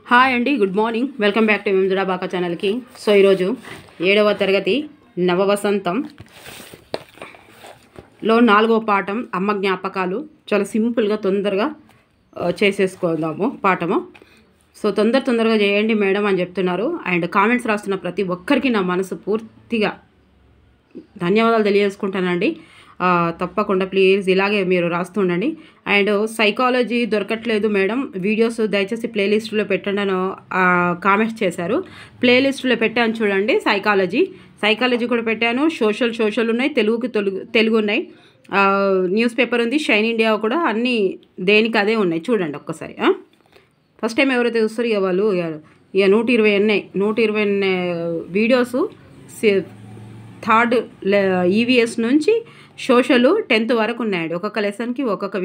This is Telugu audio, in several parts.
హాయ్ అండి, good morning. Welcome back to ఎంజడా బాకా ఛానల్కి. సో ఈరోజు 7వ తరగతి నవవసంతంలో 4వ పాఠం అమ్మ జ్ఞాపకాలు. చాలా సింపుల్గా తొందరగా చేసేసుకుందాము పాఠము. సో తొందరగా చేయండి మేడం అని చెప్తున్నారు. అండ్ కామెంట్స్ రాస్తున్న ప్రతి ఒక్కరికి నా మనసు పూర్తిగా ధన్యవాదాలు తెలియజేసుకుంటానండి. తప్పకుండా ప్లీజ్ ఇలాగే మీరు రాస్తుండండి. అండ్ సైకాలజీ దొరకట్లేదు మేడం, వీడియోస్ దయచేసి ప్లేలిస్ట్లో పెట్టండి అని కామెంట్స్ చేశారు. ప్లేలిస్ట్లో పెట్టాను చూడండి. సైకాలజీ కూడా పెట్టాను. సోషల్ ఉన్నాయి, తెలుగు ఉన్నాయి, న్యూస్ పేపర్ ఉంది, షైన్ ఇండియా కూడా, అన్నీ దేనికి అదే ఉన్నాయి. చూడండి ఒక్కసారి. ఫస్ట్ టైం ఎవరైతే చూస్తారో ఇక వాళ్ళు ఇక 120 వీడియోస్. థర్డ్ ఈవీఎస్ నుంచి సోషల్ 10th వరకు ఉన్నాయండి. ఒక్కొక్క లెసన్కి ఒక్కొక్క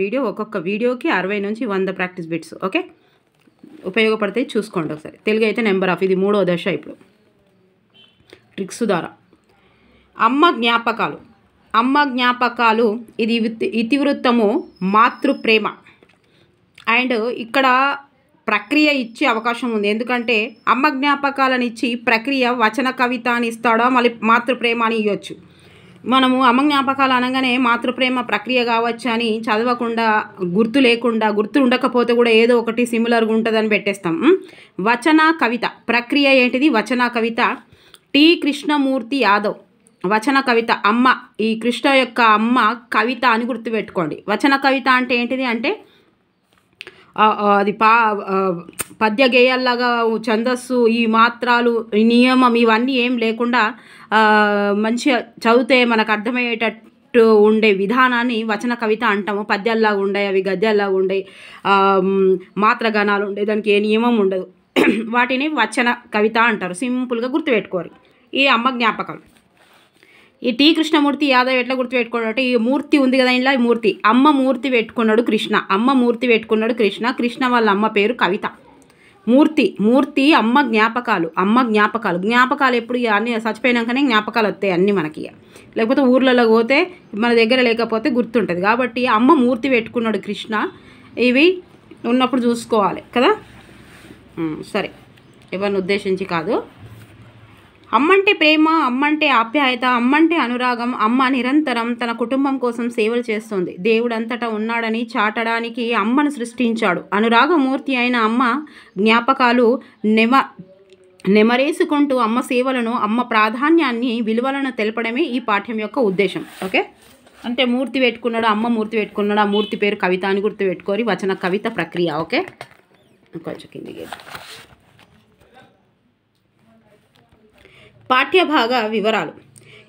వీడియోకి 60 నుంచి 100 ప్రాక్టీస్ బిట్స్. ఓకే, ఉపయోగపడతాయి, చూసుకోండి ఒకసారి. తెలుగు అయితే నెంబర్ ఆఫ్, ఇది 3వ దశ. ఇప్పుడు ట్రిక్స్ ద్వారా అమ్మ జ్ఞాపకాలు ఇది ఇతివృత్తము మాతృప్రేమ. అండ్ ఇక్కడ ప్రక్రియ ఇచ్చే అవకాశం ఉంది. ఎందుకంటే అమ్మ జ్ఞాపకాలను ఇచ్చి ప్రక్రియ వచన కవిత అని ఇస్తాడా, మళ్ళీ మాతృప్రేమ అని ఇవ్వచ్చు. మనము అమ్మ జ్ఞాపకాలు అనగానే మాతృప్రేమ ప్రక్రియ కావచ్చు అని చదవకుండా, గుర్తు ఉండకపోతే కూడా ఏదో ఒకటి సిమిలర్గా ఉంటుందని పెట్టేస్తాం. వచన కవిత ప్రక్రియ ఏంటిది? వచన కవిత. టి కృష్ణమూర్తి యాదవ్. వచన కవిత అమ్మ, ఈ కృష్ణ యొక్క అమ్మ కవిత అని గుర్తుపెట్టుకోండి. వచన కవిత అంటే ఏంటిది అంటే అది పద్య గేయాల్లాగా ఛందస్సు, ఈ మాత్రాలు, ఈ నియమం ఇవన్నీ ఏం లేకుండా మంచిగా చదివితే మనకు అర్థమయ్యేటట్టు ఉండే విధానాన్ని వచన కవిత అంటాము. పద్యాల్లాగా ఉండే, అవి గద్యాల్లాగా ఉండే, మాత్రగణాలు ఉండే, దానికి ఏ నియమం ఉండదు. వాటిని వచన కవిత అంటారు. సింపుల్గా గుర్తుపెట్టుకోరు. ఈ అమ్మ జ్ఞాపకాలు. ఈ టి కృష్ణమూర్తి యాదవ్ ఎట్లా గుర్తుపెట్టుకోవడం అంటే, ఈ మూర్తి ఉంది కదా, ఇలా ఈ మూర్తి, అమ్మ మూర్తి పెట్టుకున్నాడు కృష్ణ. కృష్ణ వాళ్ళ అమ్మ పేరు కవిత. మూర్తి అమ్మ జ్ఞాపకాలు ఎప్పుడు అన్నీ చచ్చిపోయినాకనే జ్ఞాపకాలు వస్తాయి అన్నీ మనకి. లేకపోతే ఊర్లలో పోతే మన దగ్గర లేకపోతే గుర్తుంటుంది. కాబట్టి అమ్మ మూర్తి పెట్టుకున్నాడు కృష్ణ. ఇవి ఉన్నప్పుడు చూసుకోవాలి కదా. సరే, ఎవరిని ఉద్దేశించి కాదు. అమ్మంటే ప్రేమ, అమ్మంటే ఆప్యాయత, అమ్మంటే అనురాగం. అమ్మ నిరంతరం తన కుటుంబం కోసం సేవలు చేస్తుంది. దేవుడంతటా ఉన్నాడని చాటడానికి అమ్మను సృష్టించాడు. అనురాగమూర్తి అయిన అమ్మ జ్ఞాపకాలు నెమరేసుకుంటూ అమ్మ సేవలను, అమ్మ ప్రాధాన్యాన్ని, విలువలను తెలపడమే ఈ పాఠ్యం యొక్క ఉద్దేశం. ఓకే, అంటే మూర్తి పెట్టుకున్నాడు, అమ్మ మూర్తి పెట్టుకున్నాడు, ఆ మూర్తి పేరు కవిత అని గుర్తుపెట్టుకోరి. వచన కవిత ప్రక్రియ. ఓకే, కొంచెం కిందికి. పాఠ్యభాగ వివరాలు.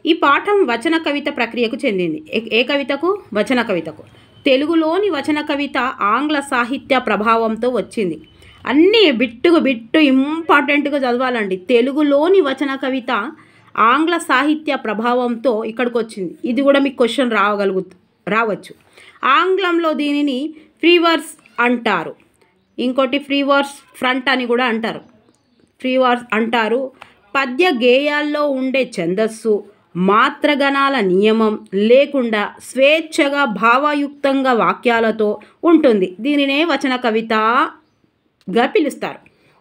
ఈ పాఠం వచన కవిత ప్రక్రియకు చెందింది. ఏ కవితకు? వచన కవితకు. తెలుగులోని వచన కవిత ఆంగ్ల సాహిత్య ప్రభావంతో వచ్చింది. అన్నీ బిట్టు ఇంపార్టెంట్గా చదవాలండి. తెలుగులోని వచన కవిత ఆంగ్ల సాహిత్య ప్రభావంతో ఇక్కడికి వచ్చింది. ఇది కూడా మీకు క్వశ్చన్ రావచ్చు. ఆంగ్లంలో దీనిని ఫ్రీ వర్స్ అంటారు. ఇంకోటి ఫ్రీ వర్స్ ఫ్రంట్ అని కూడా అంటారు. పద్య గేయాల్లో ఉండే ఛందస్సు, మాత్రగణాల నియమం లేకుండా స్వేచ్ఛగా భావయుక్తంగా వాక్యాలతో ఉంటుంది. దీనినే వచన కవితగా పిలుస్తారు.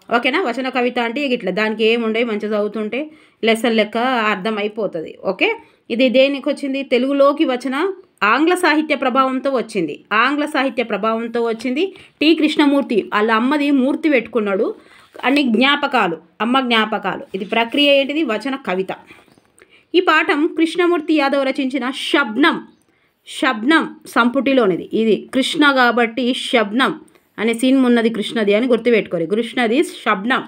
ఓకేనా. వచన కవిత అంటే ఇట్లా, దానికి ఏముండే, మంచిగా చదువుతుంటే లెసన్ లెక్క అర్థం అయిపోతుంది. ఓకే, ఇది దేనికి వచ్చింది? తెలుగులోకి వచన ఆంగ్ల సాహిత్య ప్రభావంతో వచ్చింది. టి కృష్ణమూర్తి వాళ్ళ అమ్మది మూర్తి పెట్టుకున్నాడు అన్ని జ్ఞాపకాలు, అమ్మ జ్ఞాపకాలు. ఇది ప్రక్రియ ఏంటిది? వచన కవిత. ఈ పాఠం కృష్ణమూర్తి యాదవ్ రచించిన శబ్నం సంపుటిలోనిది. ఇది కృష్ణ కాబట్టి శబ్నం అనే సీన్ ఉన్నది, కృష్ణది అని గుర్తుపెట్టుకోరు. కృష్ణది శబ్నం.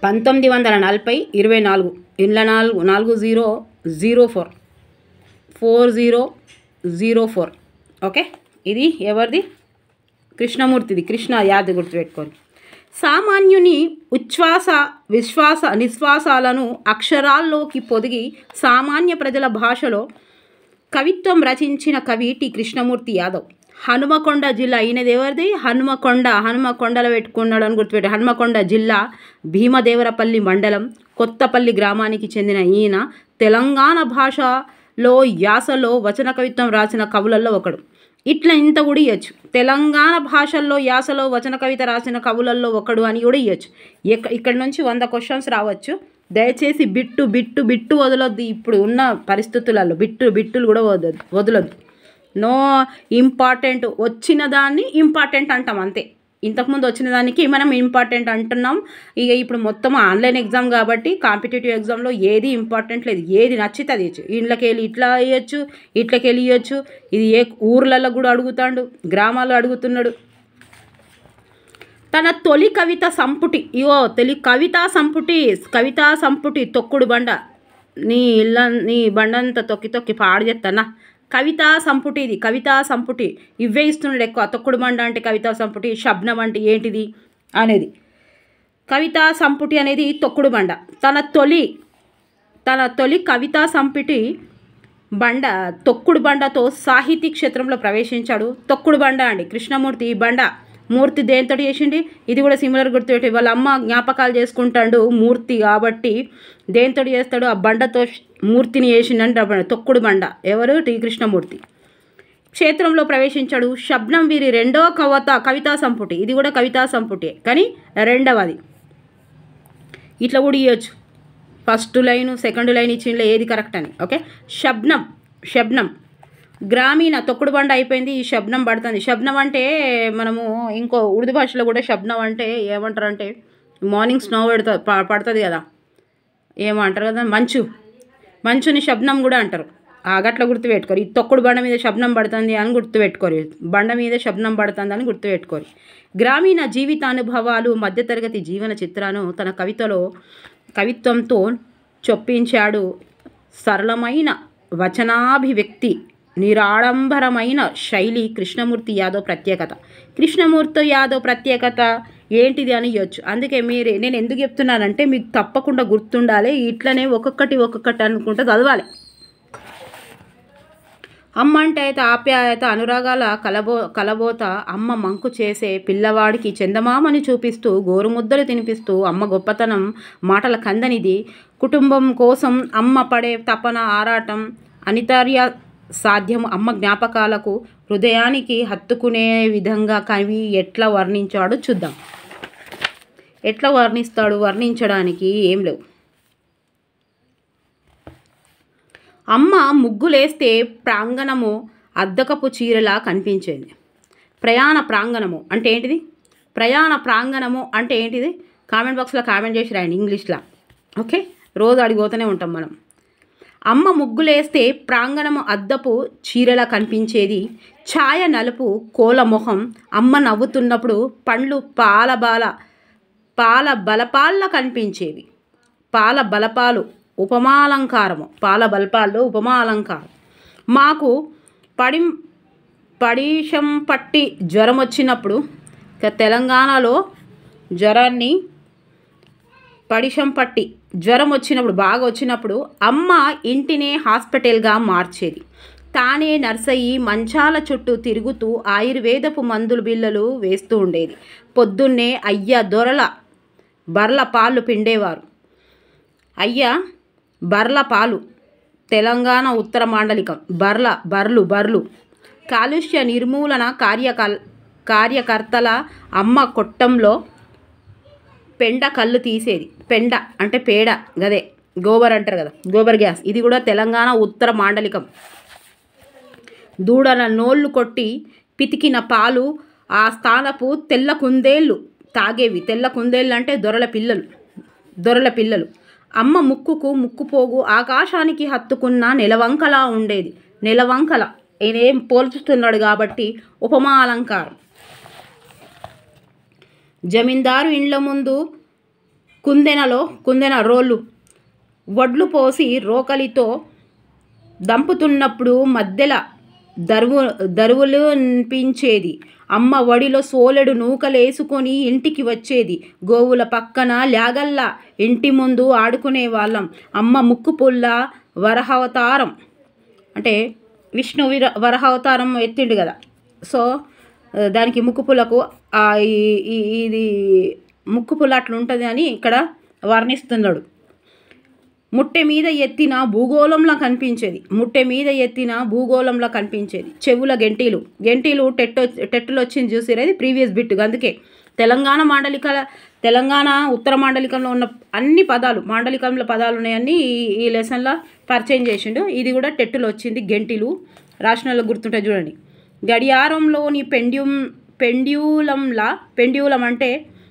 1940 24 ఇండ్ల 4004. ఓకే, ఇది ఎవరిది? కృష్ణమూర్తిది. కృష్ణ యాద్ గుర్తుపెట్టుకోండి. సామాన్యుని ఉచ్ఛ్వాస నిశ్వాసాలను అక్షరాల్లోకి పొదిగి సామాన్య ప్రజల భాషలో కవిత్వం రచించిన కవి టి కృష్ణమూర్తి యాదవ్. హనుమకొండ జిల్లా, ఈయనది ఎవరిది? హనుమకొండలో పెట్టుకున్నాడు అని గుర్తుపెట్టాడు. హనుమకొండ జిల్లా భీమదేవరపల్లి మండలం కొత్తపల్లి గ్రామానికి చెందిన ఈయన తెలంగాణ భాషలో యాసలో వచన కవిత్వం రాసిన కవులలో ఒకడు. ఇట్లా ఇంత కూడా ఇవ్వచ్చు. తెలంగాణ భాషల్లో యాసలో వచన కవిత రాసిన కవులలో ఒకడు అని కూడా ఇవ్వచ్చు. ఇక్కడ నుంచి 100 క్వశ్చన్స్ రావచ్చు. దయచేసి బిట్టు వదలొద్దు. ఇప్పుడు ఉన్న పరిస్థితులలో బిట్టులు కూడా వదలొద్దు. No important. వచ్చిన దాన్ని ఇంపార్టెంట్ అంటాం అంతే. ఇంతకుముందు వచ్చిన దానికి మనం ఇంపార్టెంట్ అంటున్నాం. ఇక ఇప్పుడు మొత్తం ఆన్లైన్ ఎగ్జామ్ కాబట్టి కాంపిటేటివ్ ఎగ్జామ్లో ఏది ఇంపార్టెంట్ లేదు. ఏది నచ్చితే అది ఇచ్చు. ఇంట్లోకెళ్ళి ఇట్లా ఇవ్వచ్చు, ఇట్లకెళ్ళి ఇవ్వచ్చు. ఇది ఏ ఊర్లలో కూడా అడుగుతాడు, గ్రామాల్లో అడుగుతున్నాడు. తన తొలి కవిత సంపుటి కవితా సంపుటి తొక్కుడు బండ నీ బండంతా తొక్కి పాడు చేస్తానా. కవితా సంపుటి, ఇది కవితా సంపుటి. ఇవే ఇస్తున్నాడు ఎక్కువ. తొక్కుడు బండ అంటే కవితా సంపుటి, శబ్నం అంటే ఏంటిది అనేది. కవితా సంపుటి అనేది తొక్కుడు బండ. తన తొలి కవితా సంపుటి తొక్కుడు బండతో సాహితీ క్షేత్రంలో ప్రవేశించాడు. తొక్కుడు బండ అండి కృష్ణమూర్తి. బండ మూర్తి దేంతో చేసిండి, ఇది కూడా సిమిలర్ గుర్తుపెట్టి. వాళ్ళ అమ్మ జ్ఞాపకాలు చేసుకుంటాడు మూర్తి కాబట్టి దేంతో చేస్తాడు, ఆ బండతో మూర్తిని చేసిండంటే తొక్కుడు బండ. ఎవరు? టి కృష్ణమూర్తి. క్షేత్రంలో ప్రవేశించాడు. శబ్నం వీరి రెండవ కవితా సంపుటి. ఇది కూడా కవితా సంపుటి కానీ రెండవది. ఇట్లా కూడా ఇవ్వచ్చు. ఫస్ట్ లైను సెకండ్ లైన్ ఇచ్చిండ్లో ఏది కరెక్ట్ అని. ఓకే. శబ్నం గ్రామీణ తొక్కుడు బండ అయిపోయింది. ఈ శబ్నం పడుతుంది. శబ్నం అంటే మనము ఇంకో ఉర్దూ భాషలో కూడా శబ్నం అంటే ఏమంటారు అంటే మార్నింగ్ స్నో పడుతుంది కదా, ఏమంటారు కదా, మంచుని శబ్నం కూడా అంటారు. గట్ల గుర్తుపెట్టుకోరు. ఈ తొక్కుడు బండ మీద శబ్నం పడుతుంది అని గుర్తుపెట్టుకోరు. బండ మీద శబ్నం పడుతుంది అని గుర్తుపెట్టుకోరు. గ్రామీణ జీవితానుభవాలు, మధ్యతరగతి జీవన చిత్రాన్ని తన కవిత్వంతో చొప్పించాడు. సరళమైన వచనాభివ్యక్తి, నిరాడంబరమైన శైలి కృష్ణమూర్తి యాదవ్ ప్రత్యేకత ఏంటిది అని ఇవ్వచ్చు. అందుకే నేను ఎందుకు చెప్తున్నానంటే మీకు తప్పకుండా గుర్తుండాలి. ఇట్లనే ఒక్కొక్కటి అనుకుంటూ చదవాలి. అమ్మ అంటే అయితే ఆప్యాయత, అనురాగాల కలబోత. అమ్మ మంకు చేసే పిల్లవాడికి చందమామని చూపిస్తూ గోరుముద్దలు తినిపిస్తూ అమ్మ గొప్పతనం మాటల కందనిది. కుటుంబం కోసం అమ్మ పడే తపన, ఆరాటం అనితర్య సాధ్యం. అమ్మ జ్ఞాపకాలకు హృదయానికి హత్తుకునే విధంగా కవి ఎట్లా వర్ణించాడో చూద్దాం. ఎట్లా వర్ణిస్తాడు? వర్ణించడానికి ఏం లేవు. అమ్మ ముగ్గులేస్తే ప్రాంగణము అద్దకపు చీరలా కనిపించేది. ప్రయాణ ప్రాంగణము అంటే ఏంటిది? కామెంట్ బాక్స్లో కామెంట్ చేసి రాయండి ఇంగ్లీష్లో. ఓకే, రోజు అడిగిపోతూనే ఉంటాం మనం. అమ్మ ముగ్గులేస్తే ప్రాంగణము అద్దపు చీరలా కనిపించేది. ఛాయ నలుపు కోల మొహం. అమ్మ నవ్వుతున్నప్పుడు పండ్లు పాల బలపాల్లా కనిపించేవి. పాల బలపాలు ఉపమాలంకారము. పాల బలపాల్లో ఉపమాలంకారం. మాకు పడిశం పట్టి జ్వరం వచ్చినప్పుడు, తెలంగాణలో జ్వరాన్ని పడిశం పట్టి జ్వరం వచ్చినప్పుడు, బాగా వచ్చినప్పుడు అమ్మ ఇంటినే హాస్పిటల్గా మార్చేది. తానే నర్సయ్యి మంచాల చుట్టూ తిరుగుతూ ఆయుర్వేదపు మందులు బిళ్ళలు వేస్తూ ఉండేది. పొద్దున్నే బర్ల పాలు పిండేవారు. బర్ల పాలు తెలంగాణ ఉత్తర మాండలికం. బర్లు కాలుష్య నిర్మూలన కార్యకర్తల అమ్మ కొట్టంలో పెండ కళ్ళు తీసేది. పెండ అంటే పేడ, గదే గోబర్ అంటారు కదా, గోబర్ గ్యాస్. ఇది కూడా తెలంగాణ ఉత్తర మాండలికం. దూడల నోళ్ళు కొట్టి పితికిన పాలు ఆ స్థానపు తెల్ల కుందేళ్ళు తాగేవి. తెల్ల కుందేళ్ళు అంటే దొరల పిల్లలు. అమ్మ ముక్కుపోగు ఆకాశానికి హత్తుకున్న నెలవంకలా ఉండేది. నెలవంకల ఈయనేం పోల్చుతున్నాడు కాబట్టి ఉపమాలంకారం. జమీందారు ఇండ్ల ముందు కుందెన రోళ్ళు వడ్లు పోసి రోకలితో దంపుతున్నప్పుడు మధ్యల దరువులు అనిపించేది. అమ్మ వడిలో సోలెడు నూకలేసుకొని ఇంటికి వచ్చేది. గోవుల పక్కన లాగల్లా ఇంటి ముందు ఆడుకునే వాళ్ళం. అమ్మ ముక్కుపుల్ల వరహావతారం అంటే విష్ణు వరహావతారం ఎత్తిండు కదా, సో దానికి ముక్కుపులకు ఇది ముక్కుపుల్ల అట్లా ఉంటుంది అని ఇక్కడ వర్ణిస్తున్నాడు. ముట్టె మీద ఎత్తిన భూగోళంలా కనిపించేది, ముట్టె మీద ఎత్తిన భూగోళంలా కనిపించేది. చెవుల గెంటీలు టెట్టులు వచ్చింది చూసిరా, ఇది ప్రీవియస్ బిట్. అందుకే తెలంగాణ ఉత్తర మాండలికంలో ఉన్న అన్ని పదాలు, మాండలికంలో పదాలు ఉన్నాయన్నీ ఈ లెసన్లో పరిచయం చేసిండు. ఇది కూడా టెట్టులో వచ్చింది. గెంటీలు రాష్ట్రంలో గుర్తుంటే చూడండి. గడియారంలోని పెండ్యూలం అంటే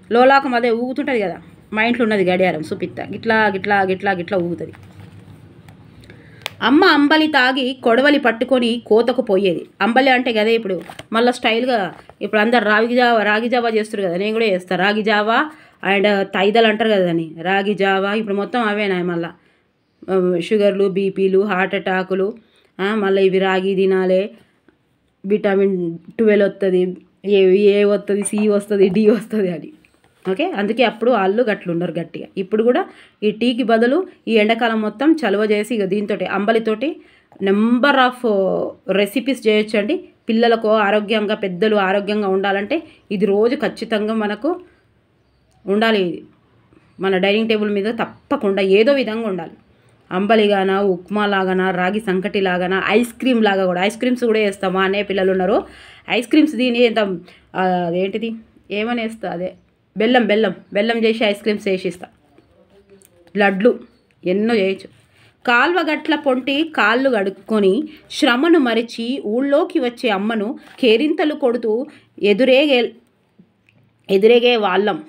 లోలాకం, అదే ఊగుతుంటుంది కదా, మా ఇంట్లో ఉన్నది గడియారం సుపిత్త, గిట్లా గిట్లా గిట్లా గిట్లా ఊగుతుంది. అమ్మ అంబలి తాగి కొడవలి పట్టుకొని కోతకు పోయేది. అంబలి అంటే కదా ఇప్పుడు మళ్ళీ స్టైల్గా ఇప్పుడు అందరు రాగి జావా చేస్తారు కదా, నేను కూడా చేస్తాను రాగి జావా అండ్ తైదలు అంటారు కదా అని, రాగి జావా ఇప్పుడు మొత్తం అవేనా, మళ్ళీ షుగర్లు, బీపీలు, హార్ట్ అటాకులు, మళ్ళీ ఇవి రాగి తినాలి, విటమిన్ 12 వస్తుంది, ఏ వస్తుంది, సి వస్తుంది, డి వస్తుంది అని. ఓకే, అందుకే అప్పుడు వాళ్ళు గట్లున్నారు గట్టిగా. ఇప్పుడు కూడా ఈ టీకి బదులు ఈ ఎండాకాలం మొత్తం చలువ చేసి ఇక దీంతో అంబలితోటి నెంబర్ ఆఫ్ రెసిపీస్ చేయొచ్చండి. పిల్లలకు ఆరోగ్యంగా, పెద్దలు ఆరోగ్యంగా ఉండాలంటే ఇది రోజు ఖచ్చితంగా మనకు ఉండాలి. ఇది మన డైనింగ్ టేబుల్ మీద తప్పకుండా ఏదో విధంగా ఉండాలి. అంబలిగానా, ఉప్మా లాగానా, రాగి సంకటి లాగానా, ఐస్ క్రీమ్ లాగా కూడా, ఐస్ క్రీమ్స్ కూడా వేస్తాము. అనే పిల్లలు ఉన్నారు ఐస్ క్రీమ్స్ దీని అదేంటిది ఏమని వేస్తా, అదే బెల్లం చేసి ఐస్ క్రీమ్స్ వేసిస్తా. లడ్లు ఎన్నో చేయొచ్చు. కాల్వగట్ల పొంటి కాళ్ళు కడుక్కొని శ్రమను మరిచి ఊళ్ళోకి వచ్చే అమ్మను కేరింతలు కొడుతూ ఎదురేగే వాళ్ళం.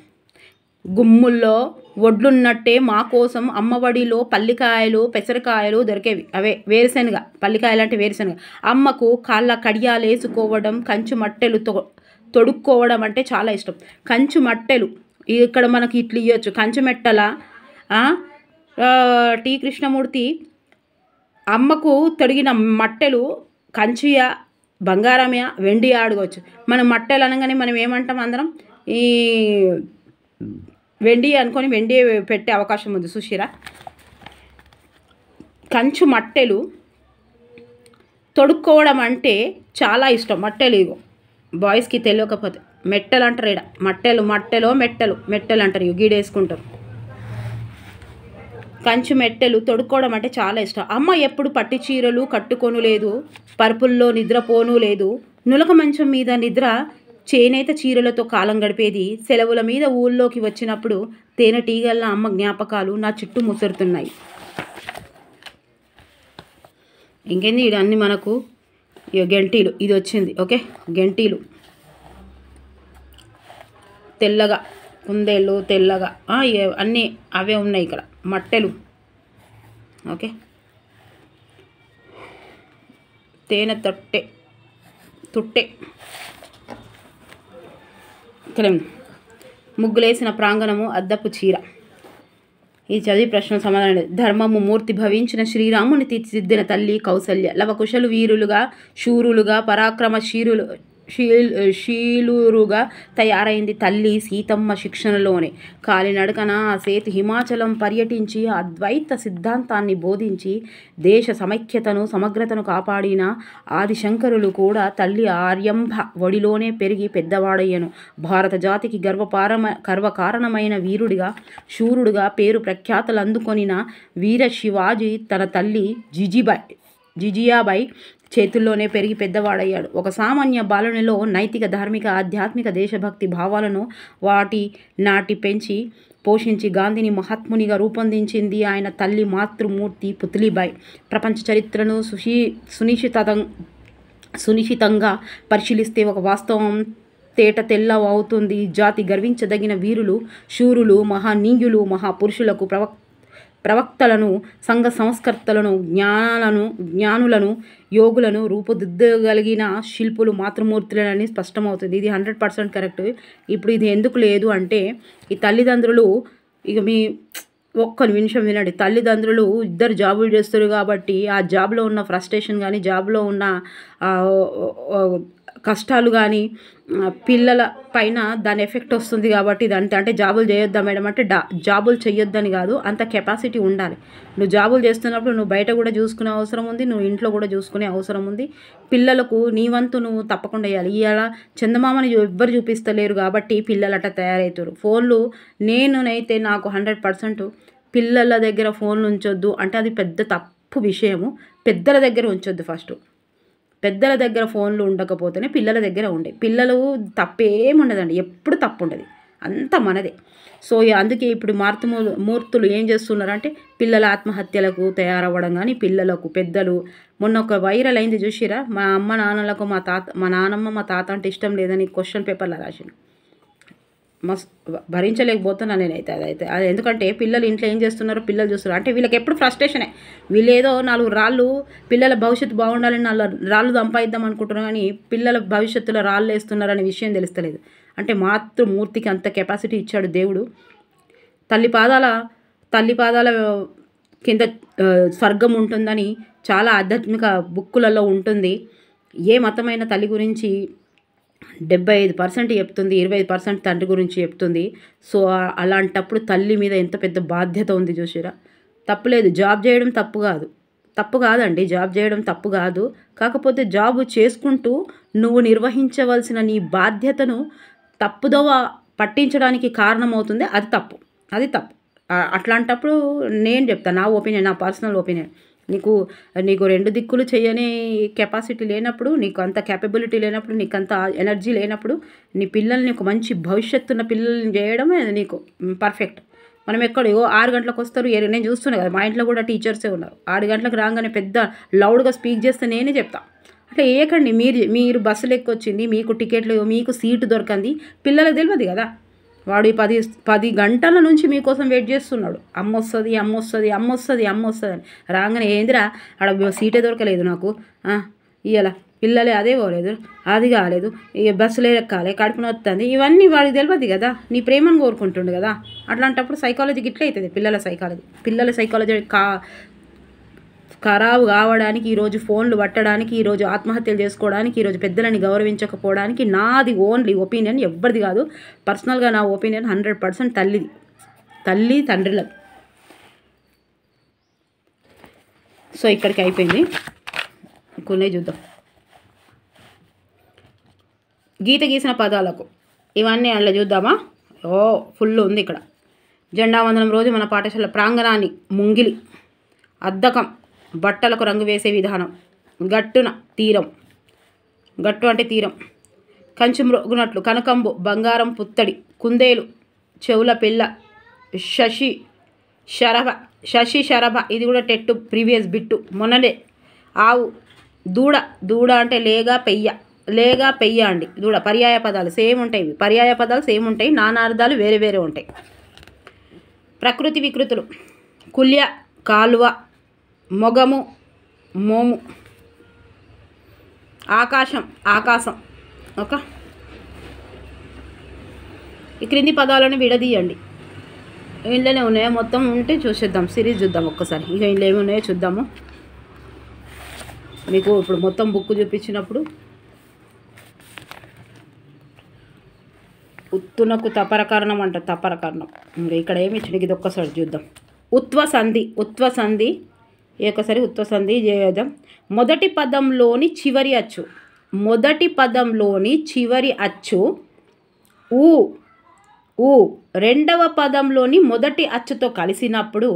గుమ్ముల్లో వడ్లున్నట్టే మా కోసం అమ్మఒడిలో పల్లికాయలు, పెసరకాయలు దొరికేవి. అవే వేరుశనగ, పల్లికాయలు అంటే వేరుశనగ. అమ్మకు కాళ్ళ కడియాలు వేసుకోవడం, కంచు మట్టెలు తొడుక్కోవడం అంటే చాలా ఇష్టం. కంచు మట్టెలు ఇక్కడ మనకి ఇట్లు ఇవ్వచ్చు. కంచు మెట్టల టి కృష్ణమూర్తి అమ్మకు తొడిగిన మట్టెలు కంచియా, బంగారమయా, వెండి అడగవచ్చు. మనం మట్టెలు అనగానే మనం ఏమంటాం అందరం, ఈ వెండి అనుకొని వెండి పెట్టే అవకాశం ఉంది సుశీరా. కంచు మట్టెలు తొడుక్కోవడం అంటే చాలా ఇష్టం. మట్టెలు ఇగో బాయ్స్కి తెలియకపోతే మెట్టెలు అంటారు. ఇక్కడ మెట్టెలు అంటారు, గీడేసుకుంటారు. కంచు మెట్టెలు తొడుక్కోవడం అంటే చాలా ఇష్టం. అమ్మ ఎప్పుడు పట్టి చీరలు కట్టుకోను లేదు, పరుపుల్లో నిద్రపోను లేదు, నులక మంచం మీద నిద్ర, చేనేత చీరలతో కాలం గడిపేది. సెలవుల మీద ఊళ్ళోకి వచ్చినప్పుడు తేనెటీగల్ల అమ్మ జ్ఞాపకాలు నా చుట్టూ ముసురుతున్నాయి. ఇంకేంది ఇది అన్నీ మనకు గెంటీలు ఇది వచ్చింది. ఓకే, గెంటీలు తెల్లగా, కుందేళ్ళు తెల్లగా అన్నీ అవే ఉన్నాయి ఇక్కడ. మట్టెలు ఓకే, తేనె తుట్టె ఇక్కడ ముగ్గులేసిన ప్రాంగణము, అద్దపు చీర. ఈ చదివి ప్రశ్న సమాధానం. ధర్మము మూర్తి భవించిన శ్రీరాముని తీర్చిదిద్దిన తల్లి కౌసల్య. లవకుశలు వీరులుగా, శూరులుగా, పరాక్రమ శీలురుగా తయారైంది తల్లి సీతమ్మ శిక్షణలోనే. కాలినడకన సేతు హిమాచలం పర్యటించి అద్వైత సిద్ధాంతాన్ని బోధించి దేశ సమైక్యతను, సమగ్రతను కాపాడిన ఆదిశంకరులు కూడా తల్లి ఆర్యంభ ఒడిలోనే పెరిగి పెద్దవాడయ్యను. భారత జాతికి గర్వకారణమైన వీరుడిగా, శూరుడుగా పేరు ప్రఖ్యాతలు అందుకొనిన వీర శివాజీ తన తల్లి జిజియాబాయి చేతుల్లోనే పెరిగి పెద్దవాడయ్యాడు. ఒక సామాన్య బాలునిలో నైతిక, ధార్మిక, ఆధ్యాత్మిక, దేశభక్తి భావాలను నాటి పెంచి పోషించి గాంధీని మహాత్మునిగా రూపొందించింది ఆయన తల్లి మాతృమూర్తి పుత్లిబాయి. ప్రపంచ చరిత్రను సునిశితంగా పరిశీలిస్తే ఒక వాస్తవం తెల్ల అవుతుంది. జాతి గర్వించదగిన వీరులు, శూరులు, మహానీయులు, మహాపురుషులకు ప్రవక్తలను, సంఘ సంస్కర్తలను, జ్ఞానులను, యోగులను రూపుదిద్దగలిగిన శిల్పులు మాతృమూర్తులని స్పష్టమవుతుంది. ఇది 100% కరెక్ట్. ఇప్పుడు ఇది ఎందుకు లేదు అంటే ఈ తల్లిదండ్రులు, ఇక మీ ఒక్క నిమిషం వినండి. తల్లిదండ్రులు ఇద్దరు జాబులు చేస్తారు కాబట్టి ఆ జాబ్లో ఉన్న ఫ్రస్ట్రేషన్ కానీ, జాబ్లో ఉన్న కష్టాలు కానీ పిల్లల పైన దాని ఎఫెక్ట్ వస్తుంది కాబట్టి ఇదంతా. అంటే జాబులు చేయొద్దా మేడం అంటే జాబులు చేయొద్దని కాదు, అంత కెపాసిటీ ఉండాలి. నువ్వు జాబులు చేస్తున్నప్పుడు నువ్వు బయట కూడా చూసుకునే అవసరం ఉంది, నువ్వు ఇంట్లో కూడా చూసుకునే అవసరం ఉంది. పిల్లలకు నీ వంతు నువ్వు తప్పకుండా వేయాలి. ఇవాళ చందమామని ఎవ్వరు చూపిస్తలేరు కాబట్టి పిల్లలు అట్లా తయారవుతారు. ఫోన్లు నేనైతే నాకు 100% పిల్లల దగ్గర ఫోన్లు ఉంచొద్దు అంటే అది పెద్ద తప్పు విషయము. పెద్దల దగ్గర ఉంచొద్దు. ఫస్ట్ పెద్దల దగ్గర ఫోన్లు ఉండకపోతేనే పిల్లల దగ్గర ఉండే. పిల్లలు తప్పేం ఉండదండి, ఎప్పుడు తప్పు ఉండదు, అంత మనదే. సో అందుకే ఇప్పుడు మూర్తులు ఏం చేస్తున్నారంటే పిల్లల ఆత్మహత్యలకు తయారవ్వడం, కానీ పిల్లలకు పెద్దలు. మొన్న ఒక వైరల్ అయింది చూసిరా, మా అమ్మ నాన్నలకు మా నాన్నమ్మ మా తాత అంటే ఇష్టం లేదని క్వశ్చన్ పేపర్లో రాసిండు. భరించలేకపోతున్నా నేనైతే అది ఎందుకంటే పిల్లలు ఇంట్లో ఏం చేస్తున్నారు, పిల్లలు చూస్తున్నారు అంటే వీళ్ళకి ఎప్పుడు ఫ్రస్ట్రేషనే. వీళ్ళు ఏదో 4 రాళ్ళు పిల్లల భవిష్యత్తు బాగుండాలని 4 రాళ్ళు సంపాదిద్దాం అనుకుంటున్నారు, కానీ పిల్లల భవిష్యత్తులో రాళ్ళు వేస్తున్నారనే విషయం తెలుస్తలేదు. అంటే మాతృమూర్తికి అంత కెపాసిటీ ఇచ్చాడు దేవుడు. తల్లి పాదాల కింద స్వర్గం ఉంటుందని చాలా ఆధ్యాత్మిక బుక్కులలో ఉంటుంది. ఏ మతమైన తల్లి గురించి 75% చెప్తుంది, 25% తండ్రి గురించి చెప్తుంది. సో అలాంటప్పుడు తల్లి మీద ఎంత పెద్ద బాధ్యత ఉంది చూసిరా. తప్పులేదు, జాబ్ చేయడం తప్పు కాదండి, జాబ్ చేయడం తప్పు కాదు. కాకపోతే జాబ్ చేసుకుంటూ నువ్వు నిర్వహించవలసిన నీ బాధ్యతను తప్పుదోవ పట్టించడానికి కారణమవుతుంది, అది తప్పు. అట్లాంటప్పుడు నేను చెప్తాను, నా ఒపీనియన్, నా పర్సనల్ ఒపీనియన్. నీకు 2 దిక్కులు చేయని కెపాసిటీ లేనప్పుడు, నీకు అంత క్యాపబిలిటీ లేనప్పుడు, నీకు అంత ఎనర్జీ లేనప్పుడు నీ పిల్లల్ని ఒక మంచి భవిష్యత్తున్న పిల్లల్ని చేయడమే నీకు పర్ఫెక్ట్. మనం ఎక్కడో 6 గంటలకు వస్తారు, నేను చూస్తున్నా కదా, మా ఇంట్లో కూడా టీచర్సే ఉన్నారు. 6 గంటలకు రాగానే పెద్ద లౌడ్గా స్పీక్ చేస్తే నేనే చెప్తాను. అట్లా ఏకండి, మీరు బస్సులు ఎక్కొచ్చింది, మీకు టికెట్లు, మీకు సీటు దొరకంది, పిల్లలకు తెలియదు కదా. వాడు 10 గంటల నుంచి మీకోసం వెయిట్ చేస్తున్నాడు. అమ్మ వస్తుంది అని రాగానే ఏందిరా ఆడ సీటే దొరకలేదు నాకు, ఇవాళ పిల్లలే అదే పోలేదు, అది కాలేదు, ఇక బస్సులే ఎక్కాలి, కడుపున వస్తుంది, ఇవన్నీ వాడికి తెలియదు కదా. నీ ప్రేమను కోరుకుంటుండు కదా. అట్లాంటప్పుడు సైకాలజీకి ఇట్లా అవుతుంది. పిల్లల సైకాలజీ ఖరాబు కావడానికి, ఈరోజు ఫోన్లు పట్టడానికి, ఈరోజు ఆత్మహత్యలు చేసుకోవడానికి, ఈరోజు పెద్దలని గౌరవించకపోవడానికి నాది ఓన్లీ ఒపీనియన్, ఎవ్వరిది కాదు. పర్సనల్గా నా ఒపీనియన్ 100% తల్లి తండ్రులది. సో ఇక్కడికి అయిపోయింది. కొన్ని చూద్దాం. గీత గీసిన పదాలకు ఇవన్నీ అట్లా చూద్దామా. ఫుల్ ఉంది ఇక్కడ. జెండా వందనం రోజు మన పాఠశాల ప్రాంగణాన్ని ముంగిలి, అద్దకం, బట్టలకు రంగు వేసే విధానం, గట్టున తీరం, గట్టు అంటే తీరం, కంచు మ్రోగునట్లు, కనకంబు, బంగారం పుత్తడి, కుందేలు, చెవుల పిల్ల, శశి శరభ, ఇది కూడా టెట్టు ప్రీవియస్ బిట్టు మొన్ననే. ఆవు, దూడ అంటే లేగా పెయ్య అండి. దూడ పర్యాయ పదాలు సేమ్ ఉంటాయి, నానార్థాలు వేరే వేరే ఉంటాయి. ప్రకృతి వికృతులు, కుల్య, కాలువ, మొగము, మోము, ఆకాశం. ఓకే, ఈ క్రింది పదాలను విడదీయండి. ఇంట్లోనే ఉన్నాయో మొత్తం ఉంటే చూసేద్దాం, సిరీస్ చూద్దాం ఒక్కసారి. ఇక ఇంట్లో ఏమి ఉన్నాయో చూద్దాము. మీకు ఇప్పుడు మొత్తం బుక్ చూపించినప్పుడు ఉత్తునకు తపరకరణం అంట, తపరకరణం. ఇక్కడ ఏమి ఇచ్చింది ఇది ఒక్కసారి చూద్దాం. ఉత్వసంధి ఒకసారి ఉత్వసంధి చేద్దాం. మొదటి పదంలోని చివరి అచ్చు ఊ రెండవ పదంలోని మొదటి అచ్చుతో కలిసినప్పుడు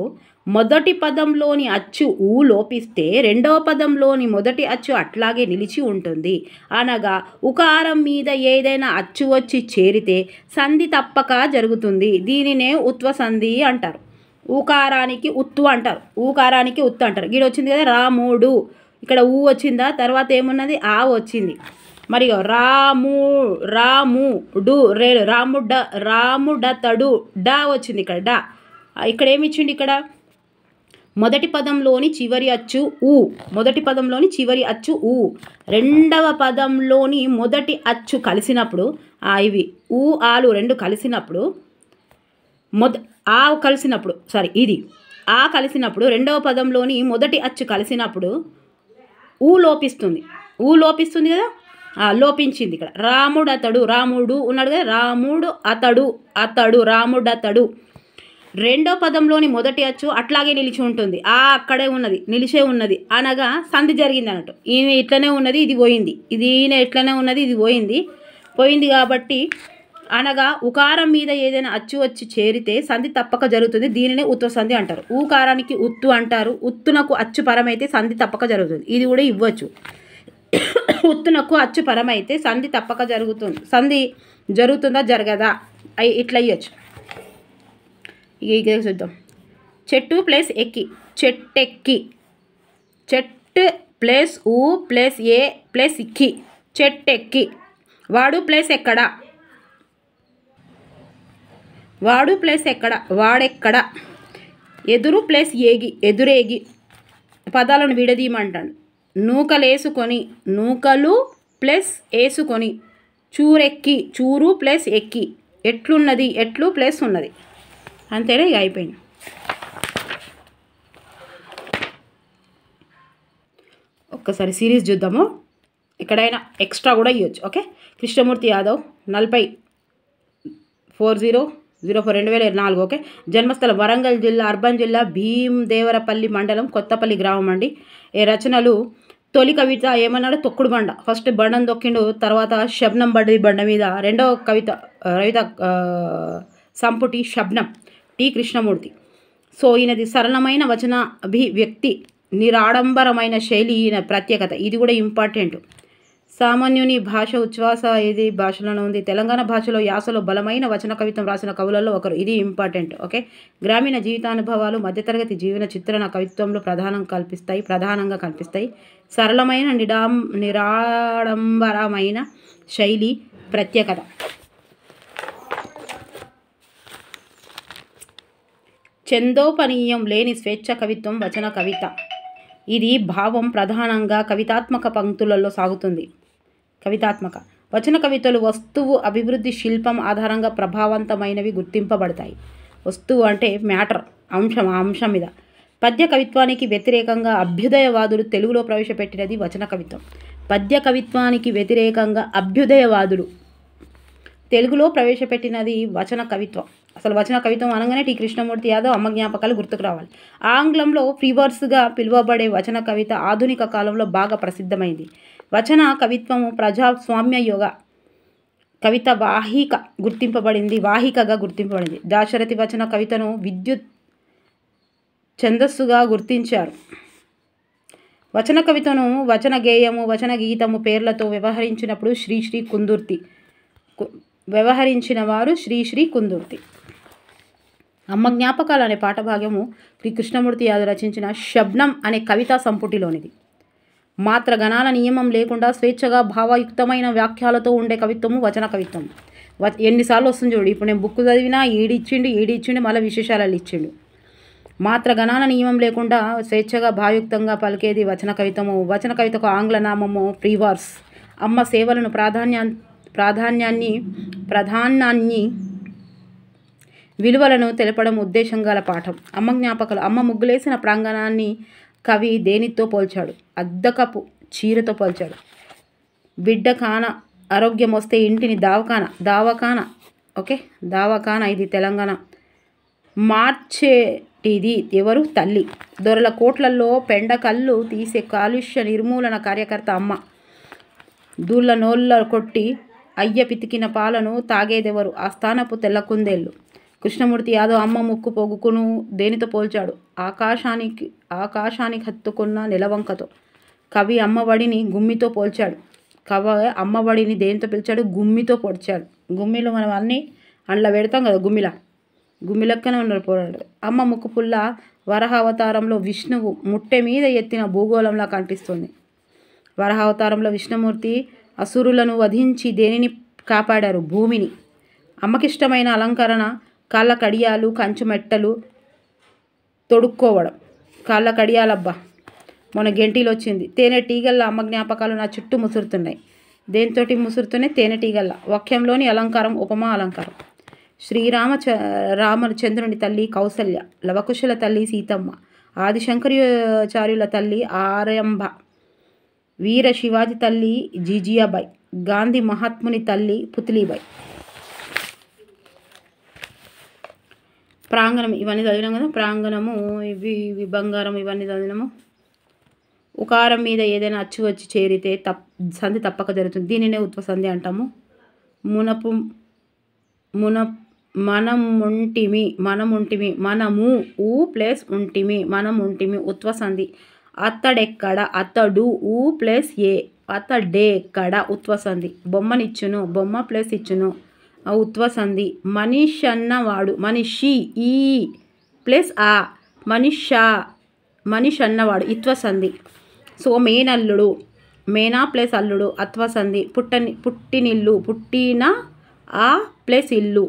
మొదటి పదంలోని అచ్చు ఊ లోపిస్తే రెండవ పదంలోని మొదటి అచ్చు అట్లాగే నిలిచి ఉంటుంది. అనగా ఉకారం మీద ఏదైనా అచ్చు వచ్చి చేరితే సంధి తప్పక జరుగుతుంది. దీనినే ఉత్వసంధి అంటారు. ఊకారానికి ఉత్తు అంటారు. గీడ వచ్చింది కదా రాముడు, ఇక్కడ ఊ వచ్చిందా, తర్వాత ఏమున్నది ఆ వచ్చింది. మరి రాముడు రేడు, రాముడతడు డా వచ్చింది ఇక్కడ డా. ఇక్కడ ఏమి ఇచ్చింది, ఇక్కడ మొదటి పదంలోని చివరి అచ్చు ఊ, రెండవ పదంలోని మొదటి అచ్చు కలిసినప్పుడు ఇవి ఊ ఆలు రెండు కలిసినప్పుడు కలిసినప్పుడు రెండవ పదంలోని మొదటి అచ్చు కలిసినప్పుడు ఊ లోపిస్తుంది కదా, లోపించింది ఇక్కడ. రాముడు ఉన్నాడు కదా, రాముడతడు. రెండో పదంలోని మొదటి అచ్చు అట్లాగే నిలిచి ఉంటుంది. అక్కడే ఉన్నది, నిలిచే ఉన్నది, అనగా సంధి జరిగింది అన్నట్టు. ఈమె ఇట్లనే ఉన్నది, ఇది పోయింది, ఇది ఈయన ఇట్లనే ఉన్నది, ఇది పోయింది కాబట్టి అనగా ఉకారం మీద ఏదైనా అచ్చు వచ్చి చేరితే సంధి తప్పక జరుగుతుంది. దీనినే ఉత్వ సంధి అంటారు. ఊకారానికి ఉత్తు అంటారు. ఉత్తునకు అచ్చు పరమైతే సంధి తప్పక జరుగుతుంది. ఇది కూడా ఇవ్వచ్చు. ఉత్తునకు అచ్చు పరమైతే సంధి తప్పక జరుగుతుంది. సంధి జరుగుతుందా జరగదా ఇట్లా ఇవ్వచ్చు. ఇక చూద్దాం. చెట్టు ప్లస్ ఎక్కి, చెట్టెక్కి, చెట్టు ప్లస్ ఊ ప్లస్ ఏ ప్లస్ ఇక్కి, చెట్టెక్కి. వాడు ప్లస్ ఎక్కడ, వాడు ప్లస్ ఎక్కడ, వాడెక్కడ. ఎదురు ప్లస్ ఏగి, ఎదురేగి. పదాలను విడదీయమంటాడు. నూకలేసుకొని, నూకలు ప్లస్ వేసుకొని. చూరెక్కి, చూరు ప్లస్ ఎక్కి. ఎట్లున్నది, ఎట్లు ప్లస్ ఉన్నది. అంతేనా, ఇక అయిపోయింది. ఒక్కసారి సిరీస్ చూద్దాము. ఎక్కడైనా ఎక్స్ట్రా కూడా ఇవ్వచ్చు. ఓకే. కృష్ణమూర్తి యాదవ్ 40/04/2004. ఓకే. జన్మస్థలం వరంగల్ జిల్లా, అర్బన్ జిల్లా, భీమదేవరపల్లి మండలం, కొత్తపల్లి గ్రామం అండి. ఏ రచనలు, తొలి కవిత ఏమన్నాడు, తొక్కుడు బండ. ఫస్ట్ బండను తొక్కిండు, తర్వాత శబ్నం పడ్డది బండ మీద. రెండవ కవిత సంపుటి శబ్నం, టి కృష్ణమూర్తి. సో ఈయనది సరళమైన వచన అభివ్యక్తి, నిరాడంబరమైన శైలి ఈయన ప్రత్యేకత. ఇది కూడా ఇంపార్టెంట్. సామాన్యుని భాష ఉచ్ఛ్వాస ఇది భాషలోనే ఉంది. తెలంగాణ భాషలో యాసలో బలమైన వచన కవిత్వం రాసిన కవులలో ఒకరు. ఇది ఇంపార్టెంట్. ఓకే. గ్రామీణ జీవితానుభవాలు, మధ్యతరగతి జీవన చిత్రణ కవిత్వంలో ప్రధానంగా కనిపిస్తాయి. సరళమైన నిరాడంబరమైన శైలి ప్రత్యేకత. ఛందోపనీయం లేని స్వేచ్ఛ కవిత్వం వచన కవిత. ఇది భావం ప్రధానంగా కవితాత్మక పంక్తులలో సాగుతుంది. కవితాత్మక వచన కవితలు వస్తువు అభివృద్ధి శిల్పం ఆధారంగా ప్రభావవంతమైనవి గుర్తింపబడతాయి. వస్తువు అంటే మ్యాటర్, అంశం మీద. పద్య కవిత్వానికి వ్యతిరేకంగా అభ్యుదయవాదులు తెలుగులో ప్రవేశపెట్టినది వచన కవిత్వం. పద్య కవిత్వానికి వ్యతిరేకంగా అభ్యుదయవాదులు తెలుగులో ప్రవేశపెట్టినది వచన కవిత్వం. అసలు వచన కవిత్వం అనగానే టి కృష్ణమూర్తి యాదవ్ అమ్మ జ్ఞాపకాలు గుర్తుకు రావాలి. ఆంగ్లంలో ఫ్రీవర్స్గా పిలువబడే వచన కవిత ఆధునిక కాలంలో బాగా ప్రసిద్ధమైంది. వచన కవిత్వము ప్రజాస్వామ్య యోగ కవిత వాహికగా గుర్తింపబడింది. దాశరథి వచన కవితను విద్యుత్ ఛందస్సుగా గుర్తించారు. వచన కవితను వచన గేయము, వచన గీతము పేర్లతో వ్యవహరించిన వారు శ్రీ కుందుర్తి. అమ్మ జ్ఞాపకాలు అనే పాఠభాగ్యము శ్రీ కృష్ణమూర్తి యాదవ్ రచించిన శబ్నం అనే కవితా సంపుటిలోనిది. మాత్ర గణాల నియమం లేకుండా స్వేచ్ఛగా భావయుక్తమైన వ్యాఖ్యలతో ఉండే కవిత్వము వచన కవిత్వం. ఎన్నిసార్లు వస్తుంది చూడు. ఇప్పుడు నేను బుక్ చదివినా ఈడిచ్చిండు మళ్ళీ విశేషాలు ఇచ్చిండు. మాత్ర గణాల నియమం లేకుండా స్వేచ్ఛగా భావయుక్తంగా పలికేది వచన కవిత్వము. వచన కవితకు ఆంగ్ల నామము ఫ్రీవర్స్. అమ్మ సేవలను ప్రాధాన్యాన్ని విలువలను తెలపడం ఉద్దేశం గల పాఠం. అమ్మ జ్ఞాపకాలు. అమ్మ ముగ్గులేసిన ప్రాంగణాన్ని కవి దేనితో పోల్చాడు? అద్దకపు చీరతో పోల్చాడు. బిడ్డ కాన ఆరోగ్యం వస్తే ఇంటిని దావకాన. ఓకే. దావకాన ఇది తెలంగాణ. మార్చేటిది ఎవరు? తల్లి. దొరల కోట్లల్లో పెండకల్లు తీసే కాలుష్య నిర్మూలన కార్యకర్త అమ్మ. దూళ్ళ నోళ్ళ కొట్టి అయ్య పితికిన పాలను తాగేదెవరు? ఆస్థానపు తెల్లకుందేళ్ళు. కృష్ణమూర్తి యాదవ్ అమ్మ ముక్కు పొగుకును దేనితో పోల్చాడు? ఆకాశానికి హత్తుకున్న నెలవంకతో. కవి అమ్మఒడిని గుమ్మితో పోల్చాడు. అమ్మఒడిని దేనితో పిలిచాడు? గుమ్మితో పోల్చాడు. గుమ్మిలో మనం అన్నీ అండ్ల పెడతాం కదా, గుమ్మిలక్కనే ఉన్నారు పోరాడు. అమ్మ ముక్కు పుల్ల వరహావతారంలో విష్ణువు ముట్టె మీద ఎత్తిన భూగోళంలా కనిపిస్తుంది. వరహావతారంలో విష్ణుమూర్తి అసురులను వధించి దేనిని కాపాడారు? భూమిని. అమ్మకిష్టమైన అలంకరణ కాళ్ళ కడియాలు, కంచు మెట్టలు తొడుక్కోవడం. కాళ్ళ కడియాలబ్బా మొన్న గెంటీలు వచ్చింది. తేనెటీగల్ల అమ్మ జ్ఞాపకాలు నా చుట్టూ ముసురుతున్నాయి. దేనితోటి ముసురుతున్నాయి? తేనెటీగల్ల. వాక్యంలోని అలంకారం ఉపమా అలంకారం. రామచంద్రుని తల్లి కౌసల్య, లవకుశల తల్లి సీతమ్మ, ఆదిశంకరాచార్యుల తల్లి ఆరంభ, వీర శివాజీ తల్లి జిజియాబాయి, గాంధీ మహాత్ముని తల్లి పుత్లీబాయి. ప్రాంగణం ఇవన్నీ చదివినాం కదా. ప్రాంగణము ఇవి బంగారం ఇవన్నీ చదివినాము. ఉకారం మీద ఏదైనా అచ్చు వచ్చి చేరితే సంధి తప్పక జరుగుతుంది. దీనినే ఉత్వ సంధి అంటాము. మునపు మున మనముంటిమి మనము ఊ ప్లస్ ఉంటిమి మనముంటిమి ఉత్వ సంధి. అతడెక్కడ అతడు ఊ ప్లస్ ఏ అతడెక్కడ ఉత్వ సంధి. బొమ్మనిచ్చును బొమ్మ ప్లస్ ఇచ్చును ఉత్వ సంధి. మనిషి అన్నవాడు మనిషి ఈ ప్లస్ ఆ మనిషి అన్నవాడు ఇత్వ సంధి. సో మేనల్లుడు మేనా ప్లస్ అల్లుడు అత్వ సంధి. పుట్టినిల్లు పుట్టిన ఆ ప్లస్ ఇల్లు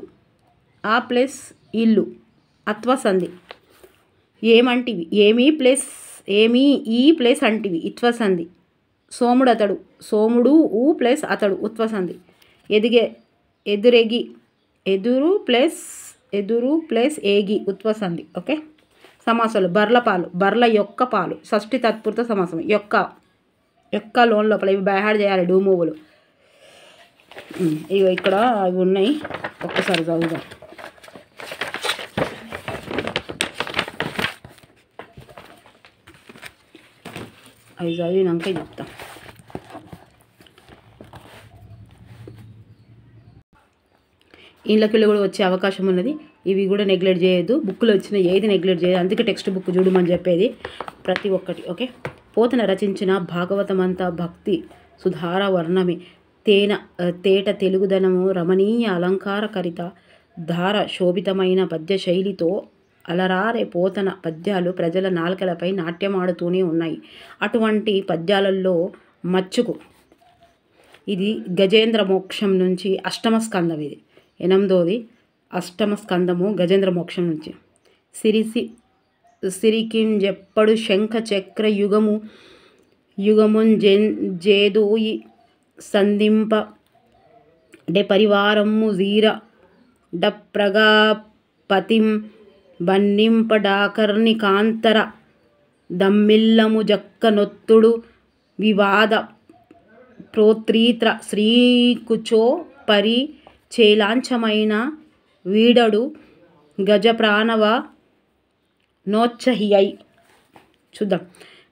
ఆ ప్లస్ ఇల్లు అత్వ సంధి. ఏమంటివి ఏమీ ఈ ప్లస్ అంటివి ఇత్వ సంధి. సోముడు అతడు సోముడు ఊ ప్లస్ అతడు ఉత్వ సంధి. ఎదురెగి ఎదురు ప్లస్ ఏగి ఉత్వ సంధి. ఓకే. సమాసాలు. బర్ల పాలు బర్ల యొక్క పాలు షష్ఠి తత్పురుష సమాసం. యొక్క లోన్ లోపల ఇవి బైహాడ్ చేయాలి డూ మూవులు. ఇవి ఇక్కడ అవి ఉన్నాయి, ఒక్కసారి చదువుదాం. అవి చదివినాక చెప్తాం. ఇంట్లోకి కూడా వచ్చే అవకాశం ఉన్నది. ఇవి కూడా నెగ్లెక్ట్ చేయొద్దు. బుక్లో వచ్చిన ఏది నెగ్లెక్ట్ చేయదు. అందుకే టెక్స్ట్ బుక్ చూడమని చెప్పేది ప్రతి ఒక్కటి. ఓకే. పోతన రచించిన భాగవతమంతా భక్తి సుధార వర్ణమే. తేట తెలుగుదనము రమణీయ అలంకారకరిత ధార శోభితమైన పద్య శైలితో అలరారే పోతన పద్యాలు ప్రజల నాలుకలపై నాట్యమాడుతూనే ఉన్నాయి. అటువంటి పద్యాలలో మచ్చుకు ఇది గజేంద్ర మోక్షం నుంచి అష్టమ స్కందం. ఇది 8వ అష్టమ స్కందము గజేంద్ర మోక్షం నుంచి. సిరికింజెప్పడు శంఖ చక్ర యుగముంజేదు సంధింప డే పరివారము జీర డప్రగాపతిం బన్నింప డాకర్ని కాంతర దమ్మిల్లము జక్క నొత్తుడు వివాద ప్రోత్రీత్ర శ్రీకుచో పరి చేలాంఛమైన వీడడు గజప్రాణవ నోత్సహియై. చూద్దాం.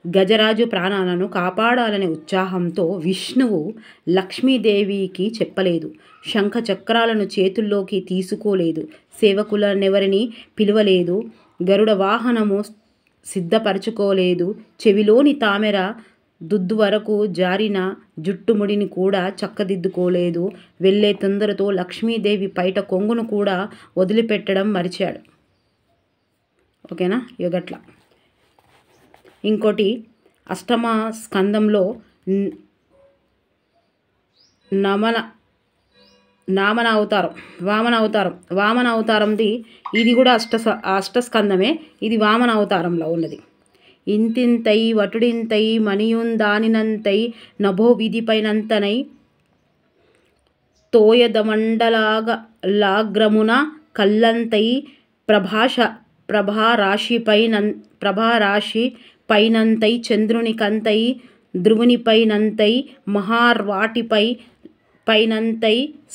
గజరాజు ప్రాణాలను కాపాడాలనే ఉత్సాహంతో విష్ణువు లక్ష్మీదేవికి చెప్పలేదు. శంఖ చక్రాలను చేతుల్లోకి తీసుకోలేదు. సేవకులనెవరిని పిలవలేదు. గరుడ వాహనము సిద్ధపరచుకోలేదు. చెవిలోని తామెర దుద్దు వరకు జారిన జుట్టుముడిని కూడా చక్కదిద్దుకోలేదు. వెళ్ళే తొందరతో లక్ష్మీదేవి పైట కొంగును కూడా వదిలిపెట్టడం మరిచాడు. ఓకేనా. యుగట్ల ఇంకోటి అష్టమ స్కందంలో వామన అవతారంది. ఇది కూడా అష్టస్కందమే. ఇది వామన అవతారంలో ఉన్నది. ఇంతింతై వటుడింతై మణియుందానినంతై నభో విధిపైనంతనై తోయదమండలాగ్రమున కల్లంతై ప్రభారాశిపైనంతై చంద్రునికంతై ధ్రువునిపైనంతై మహార్వాటిపైనంతై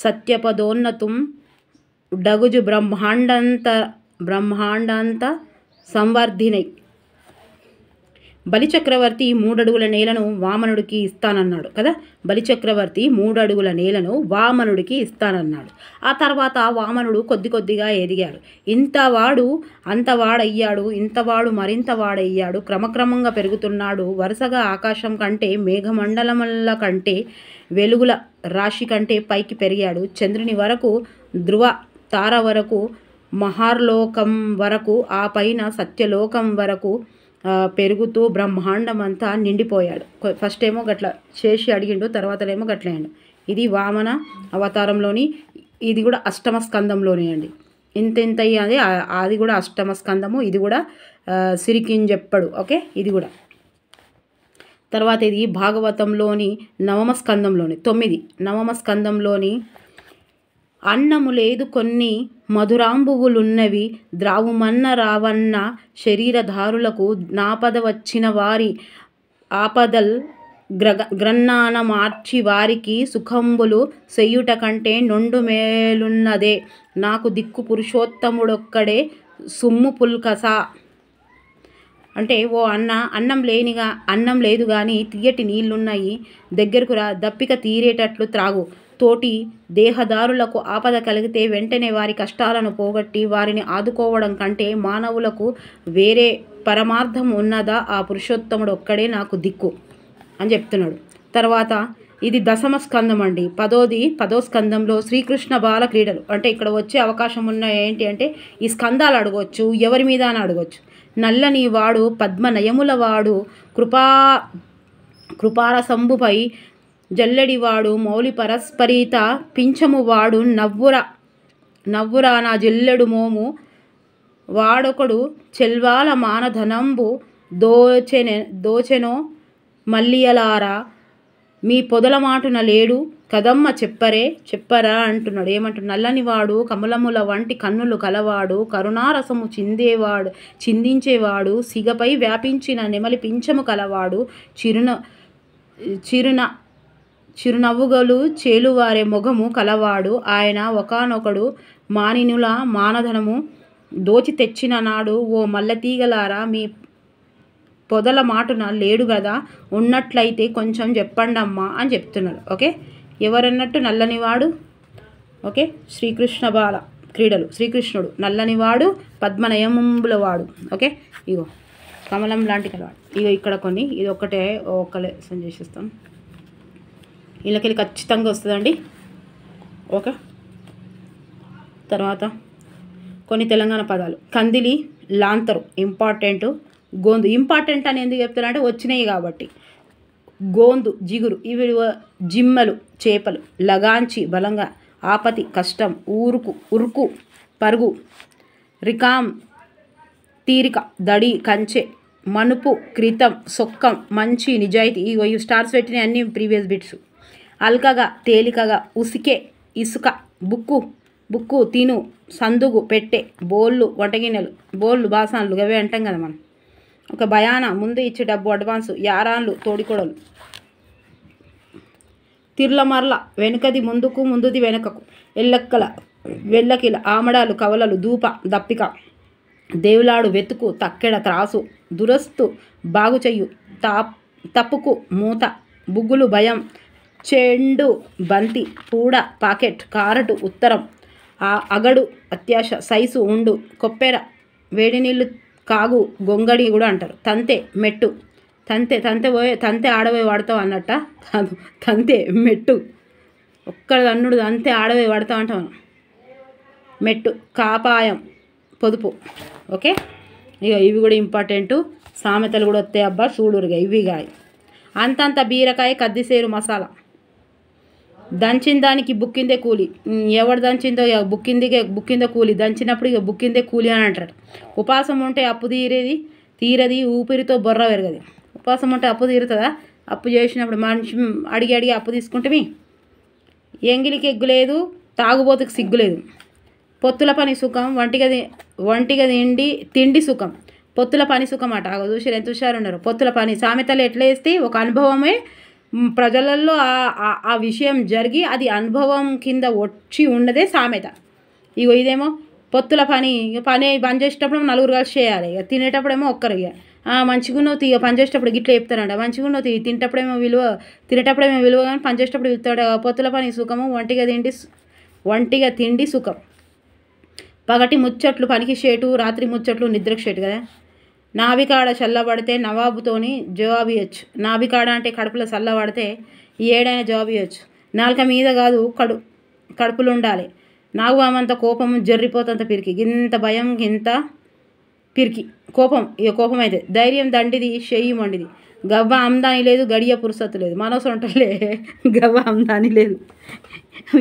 సత్యపదోన్నతం డగుజు బ్రహ్మాండంత సంవర్ధినై. బలిచక్రవర్తి 3 అడుగుల నేలను వామనుడికి ఇస్తానన్నాడు కదా. బలిచక్రవర్తి 3 అడుగుల నేలను వామనుడికి ఇస్తానన్నాడు. ఆ తర్వాత వామనుడు కొద్దిగా ఎదిగాడు. ఇంతవాడు అంతవాడయ్యాడు. ఇంతవాడు మరింత వాడయ్యాడు. క్రమక్రమంగా పెరుగుతున్నాడు. వరుసగా ఆకాశం కంటే, మేఘమండలముల కంటే, వెలుగుల రాశి కంటే పైకి పెరిగాడు. చంద్రుని వరకు, ధ్రువ తార వరకు, మహార్లోకం వరకు, ఆ పైన సత్యలోకం వరకు పెరుగుతూ బ్రహ్మాండం అంతా నిండిపోయాడు. ఫస్ట్ ఏమో గట్ల చేసి అడిగిండు, తర్వాతనేమో గట్లయ్యాడు. ఇది వామన అవతారంలోని. ఇది కూడా అష్టమ స్కందంలోనే అండి. ఇంతెంతయ్యి అది కూడా అష్టమ స్కందము. ఇది కూడా సిరికింజెప్పడు. ఓకే. ఇది కూడా తర్వాత ఇది భాగవతంలోని 9వ స్కందంలోని 9 9వ స్కందంలోని అన్నము లేదు కొన్ని మధురాంబువులున్నవి ద్రావుమన్న రావన్న శరీరధారులకు నాపద వచ్చిన వారి ఆపదల్ గ్రన్నాన మార్చి వారికి సుఖంబులు సెయ్యుట కంటే నొండు మేలున్నదే. నాకు దిక్కు పురుషోత్తముడొక్కడే సుమ్ము పుల్కసా. అంటే ఓ అన్నం లేదు కానీ తీయటి నీళ్లున్నాయి, దగ్గరకు రా, దప్పిక తీరేటట్లు త్రాగు. తోటి దేహదారులకు ఆపద కలిగితే వెంటనే వారి కష్టాలను పోగొట్టి వారిని ఆదుకోవడం కంటే మానవులకు వేరే పరమార్థం ఉన్నదా? ఆ పురుషోత్తముడు ఒక్కడే నాకు దిక్కు అని చెప్తున్నాడు. తర్వాత ఇది దశమ స్కందం అండి. పదో స్కందంలో శ్రీకృష్ణ బాల క్రీడలు. అంటే ఇక్కడ వచ్చే అవకాశం ఉన్న ఏంటి అంటే ఈ స్కందాలు అడగవచ్చు, ఎవరి మీద అని అడగవచ్చు. నల్లని వాడు పద్మనయముల వాడు కృపారసంబుపై జల్లెడివాడు మౌలి పరస్పరీత పింఛము వాడు నవ్వురా నా జల్లెడు మోము వాడొకడు చెల్వాల మానధనంబు దోచెనో మల్లియలారా మీ పొదల మాటున లేడు కదమ్మ చెప్పరా అంటున్నాడు. ఏమంటున్నాడు? నల్లని వాడు కమలముల వంటి కన్నులు కలవాడు కరుణారసము చిందించేవాడు సిగపై వ్యాపించిన నెమలి పింఛము కలవాడు చిరునవ్వుగలు చేలువారే మొగము కలవాడు ఆయన ఒకానొకడు మానినుల మానధనము దోచి తెచ్చిన నాడు ఓ మల్లెతీగలారా మీ పొదల మాటున లేడు కదా, ఉన్నట్లయితే కొంచెం చెప్పండమ్మా అని చెప్తున్నాడు. ఓకే, ఎవరన్నట్టు? నల్లనివాడు. ఓకే, శ్రీకృష్ణ బాల క్రీడలు. శ్రీకృష్ణుడు నల్లనివాడు పద్మనయముల వాడు. ఓకే, ఇగో కమలం లాంటి కలవాడు. ఇగో ఇక్కడ కొన్ని, ఇది ఒక్క లెసన్ చేసేస్తాం. వీళ్ళకి ఖచ్చితంగా వస్తుందండి. ఓకే, తర్వాత కొన్ని తెలంగాణ పదాలు. కందిలి, లాంతరు ఇంపార్టెంట్. గోందు ఇంపార్టెంట్ అని ఎందుకు చెప్తారంటే వచ్చినాయి కాబట్టి. గోందు జిగురు, ఇవి జిమ్మలు చేపలు. లగాంచి బలంగా, ఆపతి కష్టం, ఉరుకు పరుగు, రికాం తీరిక, దడి కంచె, మనుపు క్రితం, సొక్కం మంచి నిజాయితీ. ఈ స్టార్స్ పెట్టిన అన్ని ప్రీవియస్ బిట్స్. అల్కగా తేలికగా, ఉసికే ఇసుక, బుక్కు తిను, సందుగు పెట్టె, బోళ్ళు వంటగిన్నెలు, బోళ్ళు బాసాన్లు అవే అంటాం కదా మనం. ఒక భయాన ముందు ఇచ్చే డబ్బు అడ్వాన్సు, యారాన్లు తోడికొడలు, తిర్లమర్ల వెనుకది ముందుకు ముందుది వెనుకకు, ఎల్లక్కల వెల్లకిల, ఆమడాలు కవలలు, దూప దప్పిక, దేవులాడు వెతుకు, తక్కెడ త్రాసు, దురస్తు బాగుచెయ్యు, తప్పుకు మూత, బుగ్గులు భయం, చెండు బంతి, పూడ పాకెట్, కారటు ఉత్తరం, అగడు అత్యాశ, సైసు ఉండు, కొప్పెర వేడి నీళ్ళు కాగు, గొంగడి కూడా అంటారు. తంతె మెట్టు, తంతె ఆడపోయి వాడతావు అన్నట్ట కాదు, తంతె మెట్టు ఒక్కడి అన్నుడు తంతె ఆడపోయి వాడతావు అంటాం మనం. మెట్టు కాపాయం పొదుపు. ఓకే, ఇక ఇవి కూడా ఇంపార్టెంటు. సామెతలు కూడా వస్తాయి అబ్బా చూడురుగా. ఇవి గాయ అంతంత బీరకాయ కద్దిసేరు మసాలా, దంచిన దానికి బుక్కిందే కూలి. ఎవడు దంచిందో బుక్కిందే కూలి, దంచినప్పుడు ఇక బుక్కిందే కూలి అని అంటారు. ఉపాసం ఉంటే అప్పు తీరది ఊపిరితో బొర్ర పెరగది. ఉపాసం ఉంటే అప్పు తీరుతుందా? అప్పు చేసినప్పుడు మనిషి అడిగి అప్పు తీసుకుంటే ఎంగిలికి ఎగ్గు లేదు, తాగుబోతుకి సిగ్గు లేదు. పొత్తుల పని సుఖం, వంటిగా తిండి సుఖం. పొత్తుల పని సుఖం అట. చూసారు ఎంత హుషారు ఉన్నారు. పొత్తుల పని సామెతలు ఎట్లా వేస్తే ఒక అనుభవమే ప్రజలలో ఆ విషయం జరిగి అది అనుభవం కింద వచ్చి ఉన్నదే సామెత. ఇదేమో పొత్తుల పని పని చేసేటప్పుడు నలుగురు కలిసి చేయాలి. ఇక తినేటప్పుడేమో ఒక్కరు. ఇక మంచిగున్నో పని చేసేటప్పుడు గిట్లా చెప్తారంట. మంచిగున్నో తినేటప్పుడేమో విలువ కానీ పని చేసేటప్పుడు వెళ్తాడు. పొత్తుల పని సుఖము, వంటిగా తిండి సుఖం. పగటి ముచ్చట్లు పనికి షేటు, రాత్రి ముచ్చట్లు నిద్రకు షేటు కదా. నాభికాడ చల్లబడితే నవాబుతోని జవాబు ఇవ్వచ్చు. నాభికాడ అంటే కడుపులో చల్లబడితే ఏడైనా జవాబు ఇవ్వచ్చు. నాలుక మీద కాదు కడుపులు ఉండాలి. నాగువామంత కోపం జర్రిపోతంత పిరికి, ఇంత భయం ఇంత పిరికి. కోపం అయితే ధైర్యం దండిది, చెయ్యి మొండిది. గవ్వ ఆమ్దాని లేదు, గడియ పురుసత్తు లేదు. మనసు ఉంటలే గవ్వ ఆమ్దాని లేదు.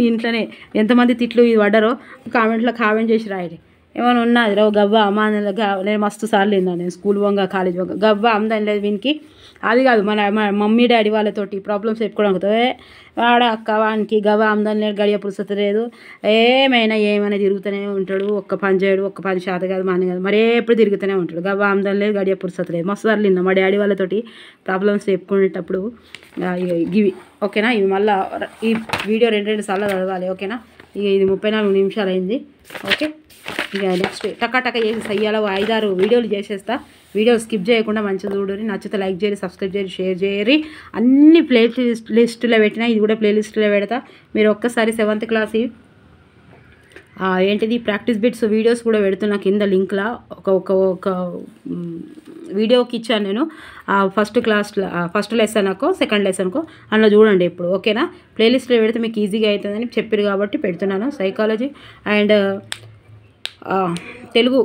ఇంట్లోనే ఎంతమంది తిట్లు ఇది పడ్డారో కామెంట్లో కామెంట్ చేసి రాయండి. ఏమైనా ఉన్నది రా గవ్వ అమ్మ, నేను మస్తు సార్లు విన్నాను. నేను స్కూల్ పోగా కాలేజ్ పోగా గవ్వ ఆమ్దాని లేదు వీనికి. అది కాదు మన మమ్మీ డాడీ వాళ్ళతోటి ప్రాబ్లమ్స్ చెప్పుకోవడానికి వాడ అక్క వానికి గవ్వ ఆమ్దాని లేదు, గడియ పురుసత్తు లేదు, ఏమైనా తిరుగుతూనే ఉంటాడు. ఒక్క పని చేయడు, ఒక్క పని శాత కాదు మాని కాదు, మరే ఎప్పుడు తిరుగుతూనే ఉంటాడు. గవ్వ ఆమ్దాని లేదు, గడియ పురుసత్తు లేదు. మస్తు సార్లు విన్నా మా డాడీ వాళ్ళతోటి ప్రాబ్లమ్స్ చెప్పుకునేటప్పుడు ఇవి. ఓకేనా, ఇవి మళ్ళీ ఈ వీడియో రెండు సార్లు చదవాలి. ఓకేనా, ఇది 34 నిమిషాలు అయింది. ఓకే. ఇక నెక్స్ట్ టకా చేసి సయ్యాలో 5-6 వీడియోలు చేసేస్తా. వీడియోలు స్కిప్ చేయకుండా మంచిగా చూడరి. నచ్చితే లైక్ చేయరి, సబ్స్క్రైబ్ చేయరి, షేర్ చేయరి. అన్ని లిస్టులో పెట్టినా ఇది కూడా ప్లేలిస్టులో పెడతా. మీరు ఒక్కసారి 7th క్లాస్ ఏంటిది ప్రాక్టీస్ బిట్స్ వీడియోస్ కూడా పెడుతున్నా కింద లింక్లా. ఒక వీడియోకి ఇచ్చాను నేను ఫస్ట్ లెసన్కో సెకండ్ లెసన్కో అందులో చూడండి ఇప్పుడు. ఓకేనా, ప్లేలిస్ట్లో పెడితే మీకు ఈజీగా అవుతుందని చెప్పారు కాబట్టి పెడుతున్నాను. సైకాలజీ అండ్ తెలుగు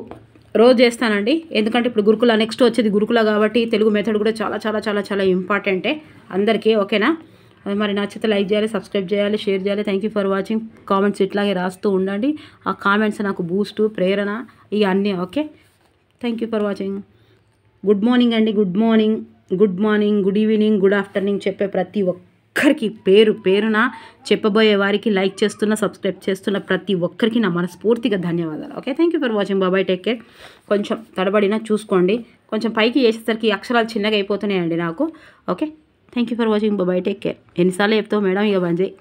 రోజు చేస్తానండి, ఎందుకంటే ఇప్పుడు గురుకుల నెక్స్ట్ వచ్చేది గురుకుల కాబట్టి తెలుగు మెథడ్ కూడా చాలా చాలా చాలా చాలా ఇంపార్టెంటే అందరికీ. ఓకేనా, మరి నచ్చితే లైక్ చేయాలి, సబ్స్క్రైబ్ చేయాలి, షేర్ చేయాలి. Thank you for watching. Comments ఇట్లాగే రాస్తూ ఉండండి. ఆ కామెంట్స్ నాకు బూస్టు, ప్రేరణ ఇవన్నీ. Okay, thank you for watching. Good morning అండి, good morning, good evening, good afternoon చెప్పే ప్రతి ఒక్కరికి పేరున చెప్పబోయే వారికి, లైక్ చేస్తున్న, సబ్స్క్రైబ్ చేస్తున్న ప్రతి ఒక్కరికి నా మనస్ఫూర్తిగా ధన్యవాదాలు. Okay, thank you for watching. బాబాయ్, టేక్ కేర్. కొంచెం తడబడినా చూసుకోండి, కొంచెం పైకి చేసేసరికి అక్షరాలు చిన్నగా అయిపోతున్నాయండి నాకు. Okay, thank you for watching. బాబాయ్, టేక్ కేర్. ఎన్నిసార్లు చెప్తావు మేడం, ఇక బంద్ చేయి.